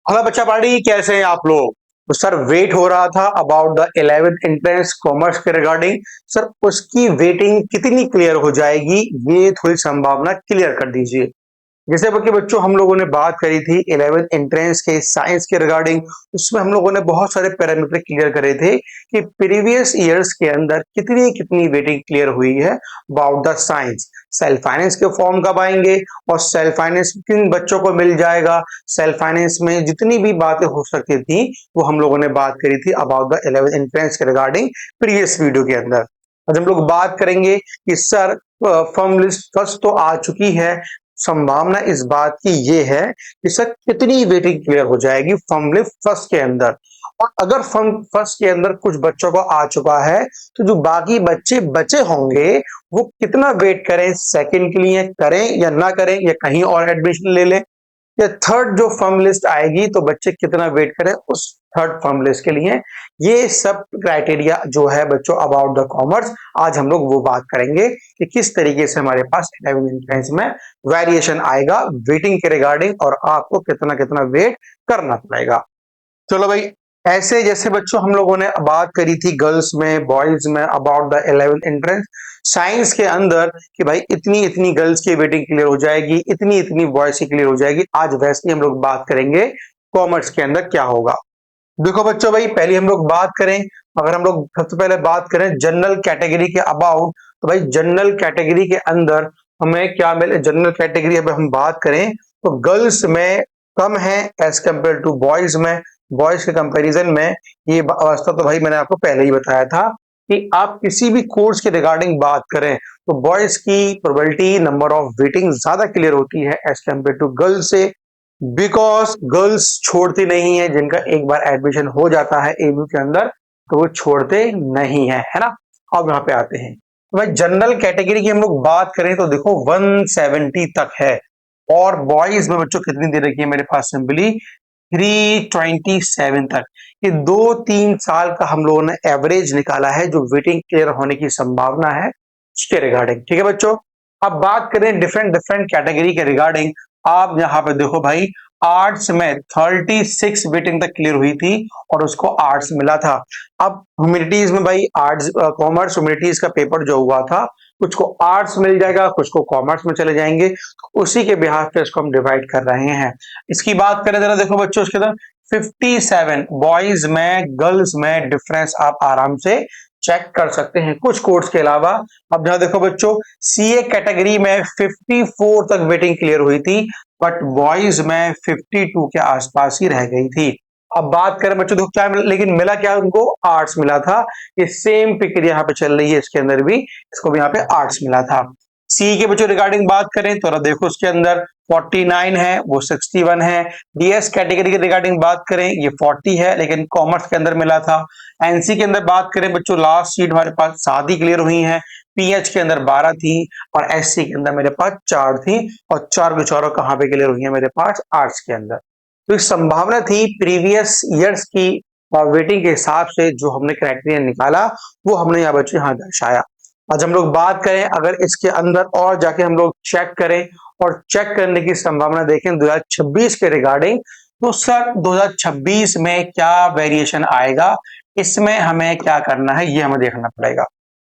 Hello बच्चा party, कैसे हैं आप लोग। तो सर वेट हो रहा था about the 11th entrance commerce के रिगार्डिंग। सर उसकी वेटिंग कितनी क्लियर हो जाएगी, ये थोड़ी संभावना क्लियर कर दीजिए। जैसे कि बच्चों हम लोगों ने बात करी थी 11th एंट्रेंस के साइंस के रिगार्डिंग। उसमें हम लोगों ने बहुत सारे पैरामीटर क्लियर करे थे कि प्रीवियस ईयर्स के अंदर कितनी कितनी वेटिंग क्लियर हुई है about the science. Self finance के फॉर्म कब आएंगे और सेल्फ फाइनेंस किन बच्चों को मिल जाएगा। सेल्फ फाइनेंस में जितनी भी बातें हो सकती थी वो हम लोगों ने बात करी थी अबाउट द 11th एंट्रेंस के रिगार्डिंग प्रीवियस वीडियो के अंदर। आज हम लोग बात करेंगे कि सर फॉर्म लिस्ट फर्स्ट तो आ चुकी है, संभावना इस बात की ये है कि सर कितनी वेटिंग क्लियर हो जाएगी फॉर्म लिस्ट फर्स्ट के अंदर। और अगर फॉर्म फर्स्ट के अंदर कुछ बच्चों को आ चुका है तो जो बाकी बच्चे बचे होंगे वो कितना वेट करें, सेकंड के लिए करें या ना करें या कहीं और एडमिशन ले लें, या थर्ड जो फॉर्म लिस्ट आएगी तो बच्चे कितना वेट करें उस थर्ड फॉर्म लिस्ट के लिए। ये सब क्राइटेरिया जो है बच्चों अबाउट द कॉमर्स, आज हम लोग वो बात करेंगे कि किस तरीके से हमारे पास 11th एंट्रेंस में वेरिएशन आएगा वेटिंग के रिगार्डिंग और आपको कितना कितना वेट करना पड़ेगा। चलो भाई, ऐसे जैसे बच्चों हम लोगों ने बात करी थी गर्ल्स में बॉयज में about the 11th entrance science के अंदर कि भाई इतनी इतनी गर्ल्स की वेटिंग क्लियर हो जाएगी, इतनी इतनी बॉयज की क्लियर हो जाएगी। आज वैसे ही हम लोग बात करेंगे कॉमर्स के अंदर क्या होगा। देखो बच्चों भाई, पहले हम लोग बात करें, अगर हम लोग सबसे पहले बात करें जनरल कैटेगरी के अबाउट, तो भाई जनरल कैटेगरी के अंदर हमें क्या मिले। जनरल कैटेगरी अब हम बात करें तो गर्ल्स में कम है एज कम्पेयर टू बॉयज में। बॉयज के कंपैरिजन में ये अवस्था तो भाई मैंने आपको पहले ही बताया था कि आप किसी भी कोर्स के रिगार्डिंग बात करें तो बॉयज की प्रोबेबिलिटी नंबर ऑफ वेटिंग ज्यादा क्लियर होती है एज कम्पेयर टू गर्ल्स से, बिकॉज गर्ल्स छोड़ती नहीं है। जिनका एक बार एडमिशन हो जाता है एबी के अंदर तो वो छोड़ते नहीं है ना। अब यहाँ पे आते हैं तो भाई जनरल कैटेगरी की हम लोग बात करें तो देखो 170 तक है, और बॉयज में बच्चों कितनी दे रखी है मेरे पास सिंपली 327 तक। ये 2-3 साल का हम लोगों ने एवरेज निकाला है जो वेटिंग क्लियर होने की संभावना है उसके रिगार्डिंग। ठीक है बच्चों, अब बात करें डिफरेंट डिफरेंट कैटेगरी के रिगार्डिंग। आप यहाँ पे देखो भाई, आर्ट्स में 36 वेटिंग तक क्लियर हुई थी और उसको आर्ट्स मिला था। अब ह्यूमैनिटीज में भाई आर्ट्स कॉमर्स ह्यूमैनिटीज का पेपर जो हुआ था कुछ को आर्ट्स मिल जाएगा, कुछ को कॉमर्स में चले जाएंगे, उसी के बिहाफ पे इसको हम डिवाइड कर रहे हैं। इसकी बात करें जरा, देखो बच्चों इसके अंदर 57 बॉयज में गर्ल्स में डिफरेंस आप आराम से चेक कर सकते हैं कुछ कोर्स के अलावा। अब जहां देखो बच्चों, सीए कैटेगरी में 54 तक वेटिंग क्लियर हुई थी, बट बॉयज में 52 के आसपास ही रह गई थी। अब बात करें बच्चों देखो क्या मिला, लेकिन मिला क्या उनको, आर्ट्स मिला था। ये सेम प्रक्रिया यहाँ पे चल रही है इसके अंदर भी, इसको भी यहाँ पे आर्ट्स मिला था। सी के बच्चों रिगार्डिंग बात करें तो देखो उसके अंदर 49 है, वो 61 है। डीएस कैटेगरी के रिगार्डिंग बात करें ये 40 है, लेकिन कॉमर्स के अंदर मिला था। एनसी के अंदर बात करें बच्चों, लास्ट सीट हमारे पास 7 ही क्लियर हुई है। पीएच के अंदर 12 थी और एससी के अंदर मेरे पास 4 थी, और 4 के चारों कहाँ पे क्लियर हुई है मेरे पास, आर्ट्स के अंदर। तो एक संभावना थी प्रीवियस ईयर्स की वेटिंग के हिसाब से जो हमने क्राइटेरिया निकाला वो हमने यहाँ बच्चों यहाँ दर्शाया। आज हम लोग बात करें अगर इसके अंदर और जाके हम लोग चेक करें और चेक करने की संभावना देखें 2026 के रिगार्डिंग, तो सर 2026 में क्या वेरिएशन आएगा, इसमें हमें क्या करना है ये हमें देखना पड़ेगा।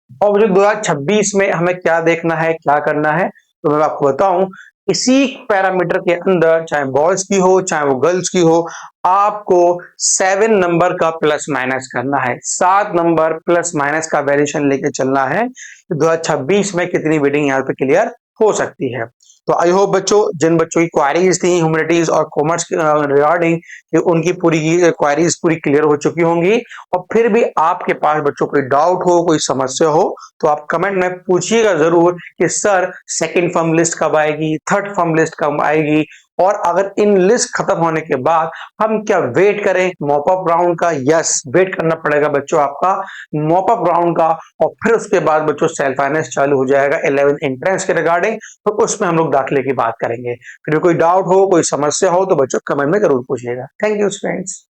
और मुझे 2026 में हमें क्या देखना है क्या करना है तो मैं आपको बताऊं, इसी पैरामीटर के अंदर चाहे बॉयज की हो चाहे वो गर्ल्स की हो, आपको 7 नंबर का प्लस माइनस करना है। 7 नंबर प्लस माइनस का वेरिएशन लेके चलना है। 2026 में कितनी वेटिंग यहाँ पे क्लियर हो सकती है। तो आई होप बच्चों, जिन बच्चों की क्वारीज थी ह्यूमैनिटीज और कॉमर्स रिगार्डिंग, उनकी पूरी क्वारीज पूरी क्लियर हो चुकी होंगी। और फिर भी आपके पास बच्चों कोई डाउट हो, कोई समस्या हो तो आप कमेंट में पूछिएगा जरूर कि सर सेकंड फॉर्म लिस्ट कब आएगी, थर्ड फॉर्म लिस्ट कब आएगी, और अगर इन लिस्ट खत्म होने के बाद हम क्या वेट करें मॉप अप राउंड का। यस, वेट करना पड़ेगा बच्चों आपका मॉप अप राउंड का, और फिर उसके बाद बच्चों सेल्फ फाइनेंस चालू हो जाएगा 11th एंट्रेंस के रिगार्डिंग, तो उसमें हम लोग दाखिले की बात करेंगे। फिर कोई डाउट हो, कोई समस्या हो तो बच्चों कमेंट में जरूर पूछिएगा। Thank you friends.